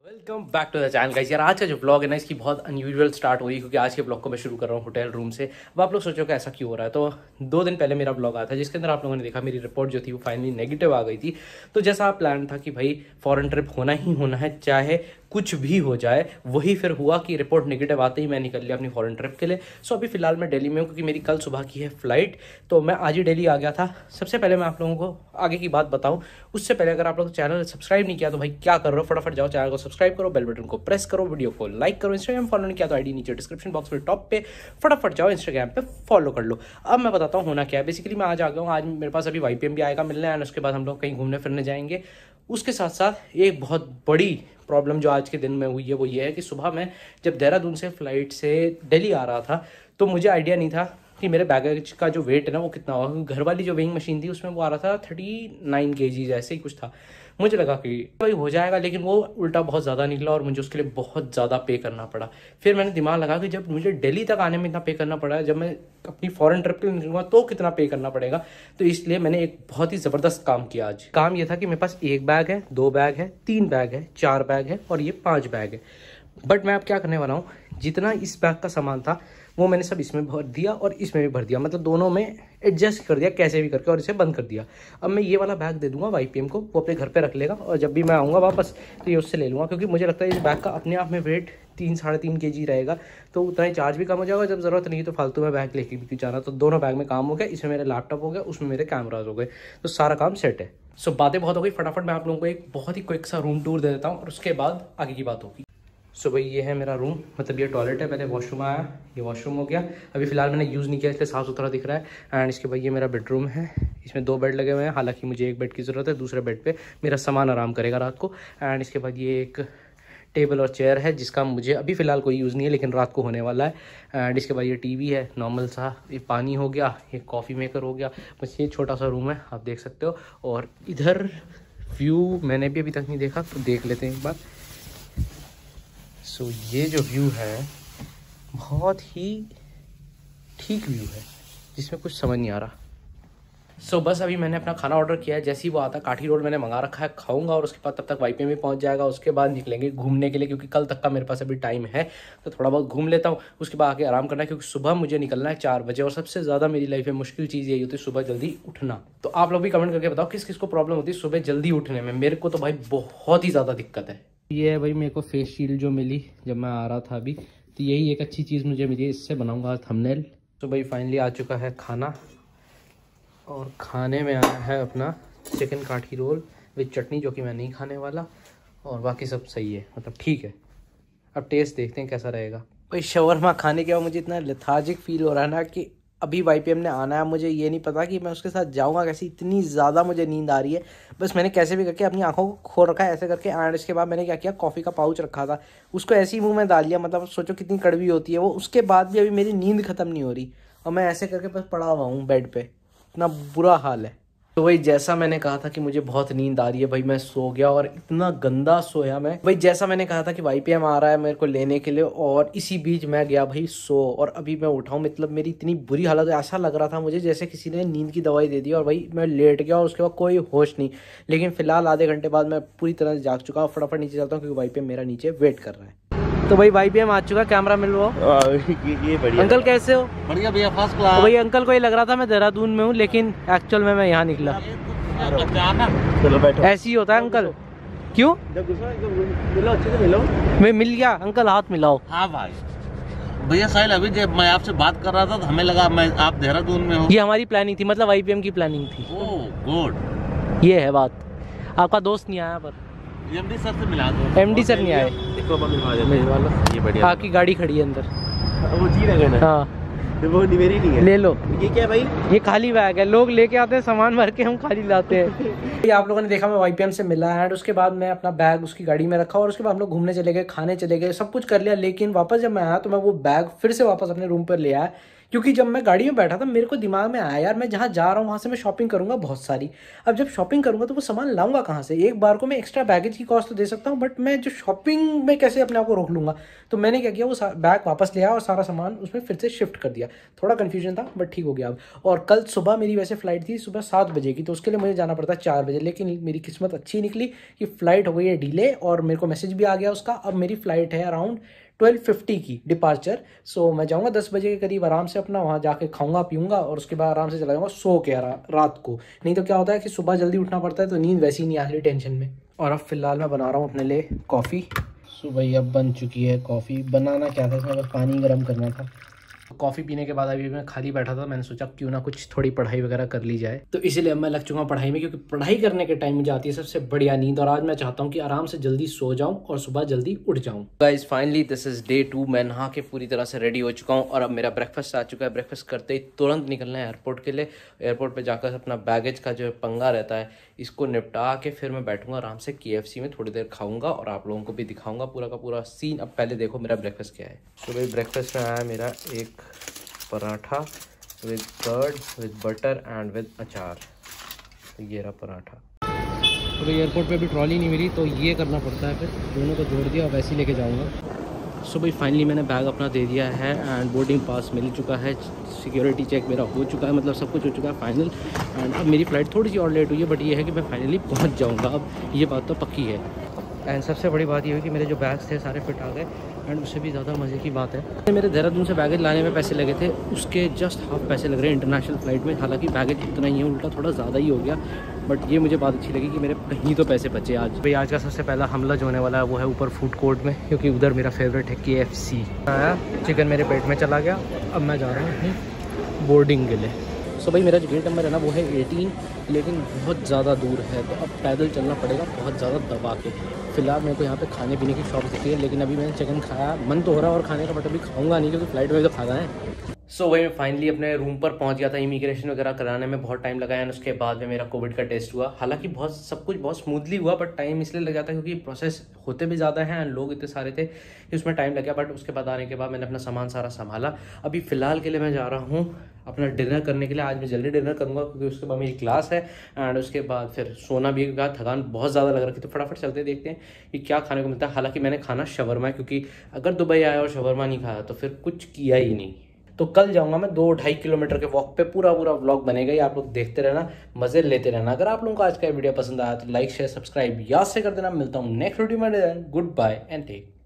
Welcome back to the channel guys. यार आज का जो ब्लॉग है ना, इसकी बहुत अनयूजुअल स्टार्ट हो रही है क्योंकि आज के ब्लॉग को मैं शुरू कर रहा हूँ होटल रूम से। अब आप लोग सोचो कि ऐसा क्यों हो रहा है। तो 2 दिन पहले मेरा ब्लॉग आया था जिसके अंदर आप लोगों ने देखा मेरी रिपोर्ट जो थी वो फाइनली नेगेटिव आ गई थी। तो जैसा प्लान था कि भाई फॉरेन ट्रिप होना ही होना है, चाहे कुछ भी हो जाए, वही फिर हुआ कि रिपोर्ट नेगेटिव आते ही मैं निकल लिया अपनी फॉरेन ट्रिप के लिए। सो अभी फिलहाल मैं दिल्ली में हूँ क्योंकि मेरी कल सुबह की है फ्लाइट। तो मैं आज ही दिल्ली आ गया था। सबसे पहले मैं आप लोगों को आगे की बात बताऊँ उससे पहले अगर आप लोग चैनल सब्सक्राइब नहीं किया तो भाई क्या कर रहे हो, फटाफट जाओ चैनल को सब्सक्राइब करो, बेल बटन को प्रेस करो, वीडियो को लाइक करो। इंस्टाग्राम फॉलो नहीं किया तो आईडी नीचे डिस्क्रिप्शन बॉक्स में टॉप पे फटाफट जाओ इंस्टाग्राम पे फॉलो कर लो। अब मैं बताता हूँ होना क्या है। बेसिकली मैं आज आ गया हूँ, आज मेरे पास अभी YPM भी आएगा मिलने एंड उसके बाद हम लोग कहीं घूमने फिरने जाएंगे। उसके साथ साथ एक बहुत बड़ी प्रॉब्लम जो आज के दिन में हुई है वो ये है कि सुबह मैं जब देहरादून से फ्लाइट से दिल्ली आ रहा था तो मुझे आइडिया नहीं था कि मेरे बैगेज का जो वेट है ना वो कितना होगा। घर वाली जो वेइंग मशीन थी उसमें वो आ रहा था 39 kg ऐसे ही कुछ था। मुझे लगा कि भाई हो जाएगा, लेकिन वो उल्टा बहुत ज़्यादा निकला और मुझे उसके लिए बहुत ज़्यादा पे करना पड़ा। फिर मैंने दिमाग लगा कि जब मुझे दिल्ली तक आने में इतना पे करना पड़ा, जब मैं अपनी फॉरेन ट्रिप के लिए निकलूंगा तो कितना पे करना पड़ेगा। तो इसलिए मैंने एक बहुत ही ज़बरदस्त काम किया आज। काम ये था कि मेरे पास 1 बैग है, 2 बैग है, 3 बैग है, 4 बैग है और ये 5 बैग है। बट मैं अब क्या करने वाला हूँ, जितना इस बैग का सामान था वो मैंने सब इसमें भर दिया और इसमें भी भर दिया, मतलब दोनों में एडजस्ट कर दिया कैसे भी करके और इसे बंद कर दिया। अब मैं ये वाला बैग दे दूंगा YPM को, वो अपने घर पे रख लेगा और जब भी मैं आऊँगा वापस तो ये उससे ले लूँगा, क्योंकि मुझे लगता है इस बैग का अपने आप में वेट 3-3.5 kg रहेगा। तो उतना ही चार्ज भी कम हो जाएगा, जब ज़रूरत नहीं तो फालतू में बैग लेके भी क्यों जाना। तो दोनों बैग में काम हो गया, इसमें मेरा लैपटॉप हो गया, उसमें मेरे कैमराज हो गए, तो सारा काम सेट है। सो बातें बहुत हो गई, फटाफट मैं आप लोगों को एक बहुत ही क्विक सा रूम टूर दे देता हूँ और उसके बाद आगे की बात होगी। सो भाई ये है मेरा रूम, मतलब ये टॉयलेट है, पहले वॉशरूम आया, ये वॉशरूम हो गया। अभी फिलहाल मैंने यूज़ नहीं किया इसलिए साफ़ सुथरा दिख रहा है। एंड इसके बाद ये मेरा बेडरूम है, इसमें 2 बेड लगे हुए हैं। हालांकि मुझे एक बेड की ज़रूरत है, दूसरे बेड पे मेरा सामान आराम करेगा रात को। एंड इसके बाद ये एक टेबल और चेयर है जिसका मुझे अभी फ़िलहाल कोई यूज़ नहीं है, लेकिन रात को होने वाला है। एंड इसके बाद ये TV है नॉर्मल सा, ये पानी हो गया, ये कॉफ़ी मेकर हो गया। बस ये छोटा सा रूम है, आप देख सकते हो। और इधर व्यू मैंने भी अभी तक नहीं देखा, तो देख लेते हैं एक बार। सो ये जो व्यू है बहुत ही ठीक व्यू है, जिसमें कुछ समझ नहीं आ रहा। सो बस अभी मैंने अपना खाना ऑर्डर किया है, जैसे ही वो आता काठी रोल मैंने मंगा रखा है, खाऊंगा और उसके बाद तब तक YPM भी पहुंच जाएगा। उसके बाद निकलेंगे घूमने के लिए, क्योंकि कल तक का मेरे पास अभी टाइम है, तो थोड़ा बहुत घूम लेता हूँ। उसके बाद आके आराम करना है, क्योंकि सुबह मुझे निकलना है 4 बजे और सबसे ज़्यादा मेरी लाइफ में मुश्किल चीज़ यही होती है सुबह जल्दी उठना। तो आप लोग भी कमेंट करके बताओ किस किस को प्रॉब्लम होती है सुबह जल्दी उठने में। मेरे को तो भाई बहुत ही ज़्यादा दिक्कत है। ये है भाई मेरे को फेस शील्ड जो मिली जब मैं आ रहा था अभी, तो यही एक अच्छी चीज़ मुझे मिली है, इससे बनाऊंगा थंबनेल। तो भाई फाइनली आ चुका है खाना और खाने में आया है अपना चिकन काठी रोल विद चटनी, जो कि मैं नहीं खाने वाला, और बाकी सब सही है, मतलब ठीक है। अब टेस्ट देखते हैं कैसा रहेगा। भाई शवरमा खाने के बाद मुझे इतना लेथार्जिक फील हो रहा है ना कि अभी YPM ने आना है, मुझे ये नहीं पता कि मैं उसके साथ जाऊंगा कैसे। इतनी ज़्यादा मुझे नींद आ रही है। बस मैंने कैसे भी करके अपनी आंखों को खोल रखा है ऐसे करके। एंड इसके बाद मैंने क्या किया, कॉफ़ी का पाउच रखा था उसको ऐसे ही मुंह में डाल लिया, मतलब सोचो कितनी कड़वी होती है वो। उसके बाद भी अभी मेरी नींद ख़त्म नहीं हो रही और मैं ऐसे करके बस पड़ा हुआ हूँ बेड पर, इतना बुरा हाल है। तो वही जैसा मैंने कहा था कि मुझे बहुत नींद आ रही है, भाई मैं सो गया और इतना गंदा सोया मैं। भाई जैसा मैंने कहा था कि YPM आ रहा है मेरे को लेने के लिए, और इसी बीच मैं गया भाई सो, और अभी मैं उठाऊं, मतलब मेरी इतनी बुरी हालत, ऐसा लग रहा था मुझे जैसे किसी ने नींद की दवाई दे दी और भाई मैं लेट गया और उसके बाद कोई होश नहीं। लेकिन फिलहाल आधे घंटे बाद मैं पूरी तरह से जाग चुका हूँ। फटाफट नीचे चलता हूँ क्योंकि YPM मेरा नीचे वेट कर रहा है। तो भाई YPM आ चुका, कैमरा मिलवाओ। ये बढ़िया। अंकल कैसे हो? बढ़िया भैया, फर्स्ट क्लास। तो भाई अंकल को ये लग रहा था मैं देहरादून में हूँ, लेकिन एक्चुअल में मैं यहाँ निकला। चलो बैठो। ऐसे ही होता है अंकल। क्यों? मिलो, अच्छे से मिलो। मैं मिल गया अंकल, हाथ मिलाओ। हाँ भाई भैया साहिल, अभी जब मैं आपसे बात कर रहा था तो हमें लगा मैं आप देहरादून में हो। ये हमारी प्लानिंग थी, मतलब YPM की प्लानिंग थी। Oh good. ये है बात। आपका दोस्त नहीं आया, पर MD सर से मिला दो। MD सर नहीं आए। मिलवा लो। ये बढ़िया। आपकी गाड़ी खड़ी है अंदर। वो जी लगे ना। हाँ वो मेरी नहीं है। ले लो। ये क्या है भाई? ये खाली बैग है, लोग लेके आते हैं सामान भर के, हम खाली लाते हैं। ये आप लोगों ने देखा मैं YPM से मिला एंड उसके बाद मैं अपना बैग उसकी गाड़ी में रखा और उसके बाद हम लोग घूमने चले गए, खाने चले गए, सब कुछ कर लिया। लेकिन वापस जब मैं आया तो मैं वो बैग फिर से वापस अपने रूम पर ले आया, क्योंकि जब मैं गाड़ी में बैठा था मेरे को दिमाग में आया यार मैं जहाँ जा रहा हूँ वहाँ से मैं शॉपिंग करूँगा बहुत सारी। अब जब शॉपिंग करूँगा तो वो सामान लाऊंगा कहाँ से? एक बार को मैं एक्स्ट्रा बैगेज की कॉस्ट तो दे सकता हूँ, बट मैं जो शॉपिंग में कैसे अपने आप को रोक लूँगा? तो मैंने क्या किया, वो बैग वापस ले आया और सारा सामान उसमें फिर से शिफ्ट कर दिया। थोड़ा कन्फ्यूजन था बट ठीक हो गया अब। और कल सुबह मेरी वैसे फ़्लाइट थी सुबह 7 बजे की, तो उसके लिए मुझे जाना पड़ता 4 बजे, लेकिन मेरी किस्मत अच्छी निकली कि फ़्लाइट हो गई है डिले और मेरे को मैसेज भी आ गया उसका। अब मेरी फ़्लाइट है अराउंड 12:50 की डिपार्चर। सो मैं जाऊंगा 10 बजे के करीब, आराम से अपना वहाँ जाके खाऊंगा पीऊंगा और उसके बाद आराम से चला जाऊंगा सो के रात को। नहीं तो क्या होता है कि सुबह जल्दी उठना पड़ता है तो नींद वैसी ही नहीं आ रही टेंशन में। और अब फिलहाल मैं बना रहा हूँ अपने लिए कॉफ़ी। सुबह अब बन चुकी है कॉफ़ी। बनाना क्या था, इसमें बस पानी गर्म करना था। कॉफ़ी पीने के बाद अभी मैं खाली बैठा था, मैंने सोचा क्यों ना कुछ थोड़ी पढ़ाई वगैरह कर ली जाए, तो इसीलिए अब मैं लग चुका हूँ पढ़ाई में, क्योंकि पढ़ाई करने के टाइम मुझे आती है सबसे बढ़िया नींद। और आज मैं चाहता हूँ कि आराम से जल्दी सो जाऊँ और सुबह जल्दी उठ जाऊँ। Guys finally this is day 2। मैं नहा के पूरी तरह से रेडी हो चुका हूँ और अब मेरा ब्रेकफास्ट आ चुका है। ब्रेकफास्ट करते ही तुरंत निकलना है एयरपोर्ट के लिए। एयरपोर्ट पर जाकर अपना बैगेज का जो पंगा रहता है इसको निपटा के फिर मैं बैठूंगा आराम से KFC में, थोड़ी देर खाऊंगा और आप लोगों को भी दिखाऊंगा पूरा का पूरा सीन। अब पहले देखो मेरा ब्रेकफास्ट क्या है। तो भाई ब्रेकफास्ट में आया मेरा एक paratha with curd with butter and with achar. तो ये रहा पराठा। तो एयरपोर्ट पे भी ट्रॉली नहीं मिली तो ये करना पड़ता है, फिर दोनों को जोड़ दिया और वैसे ही लेके जाऊंगा। सो भाई फाइनली मैंने बैग अपना दे दिया है एंड बोर्डिंग पास मिल चुका है, सिक्योरिटी चेक मेरा हो चुका है, मतलब सब कुछ हो चुका है फाइनल। एंड अब मेरी फ़्लाइट थोड़ी सी और लेट हुई है बट ये है कि मैं फाइनली पहुंच जाऊंगा, अब ये बात तो पक्की है। एंड सबसे बड़ी बात ये है कि मेरे जो बैग्स थे सारे फिट आ गए। एंड उससे भी ज़्यादा मज़े की बात है, मेरे देहरादून से बैगेज लाने में पैसे लगे थे उसके जस्ट हाफ पैसे लग रहे हैं इंटरनेशनल फ़्लाइट में। हालांकि बैगेज इतना ही है, उल्टा थोड़ा ज़्यादा ही हो गया, बट ये मुझे बात अच्छी लगी कि मेरे कहीं तो पैसे बचे आज। भाई आज का सबसे पहला हमला जो होने वाला है वो है ऊपर फूड कोर्ट में, क्योंकि उधर मेरा फेवरेट है KFC। आया चिकन मेरे पेट में चला गया, अब मैं जा रहा हूँ बोर्डिंग के लिए। सो भाई मेरा जो गेट नंबर है ना वो है 18, लेकिन बहुत ज़्यादा दूर है तो अब पैदल चलना पड़ेगा बहुत ज़्यादा दबा के। फिलहाल मेरे को यहाँ पे खाने पीने की शॉप दिखी है, लेकिन अभी मैंने चिकन खाया, मन तो हो रहा है और खाने का, बट अभी खाऊंगा नहीं क्योंकि फ्लाइट में तो खाना है। सो वही मैं फाइनली अपने रूम पर पहुंच गया था। इमिग्रेशन वगैरह कराने में बहुत टाइम लगा एंड उसके बाद में मेरा कोविड का टेस्ट हुआ। हालांकि बहुत सब कुछ बहुत स्मूथली हुआ, बट टाइम इसलिए लग जाता है क्योंकि प्रोसेस होते भी ज़्यादा हैं एंड लोग इतने सारे थे कि उसमें टाइम लग गया। बट उसके बाद आने के बाद मैंने अपना सामान सारा संभाला। अभी फ़िलहाल के लिए मैं जा रहा हूँ अपना डिनर करने के लिए। आज मैं जल्दी डिनर करूँगा क्योंकि उसके बाद मेरी क्लास है एंड उसके बाद फिर सोना भी, थकान बहुत ज़्यादा लग रही थी। तो फटाफट चलते देखते हैं कि क्या खाने को मिलता है। हालांकि मैंने खाना शवरमा है, क्योंकि अगर दुबई आया और शवरमा नहीं खाया तो फिर कुछ किया ही नहीं। तो कल जाऊंगा मैं 2-2.5 किलोमीटर के वॉक पे, पूरा व्लॉग बनेगा ही, आप लोग देखते रहना, मजे लेते रहना। अगर आप लोगों को आज का वीडियो पसंद आया तो लाइक शेयर सब्सक्राइब याद से कर देना। मिलता हूँ नेक्स्ट वीडियो में, गुड बाय एंड टेक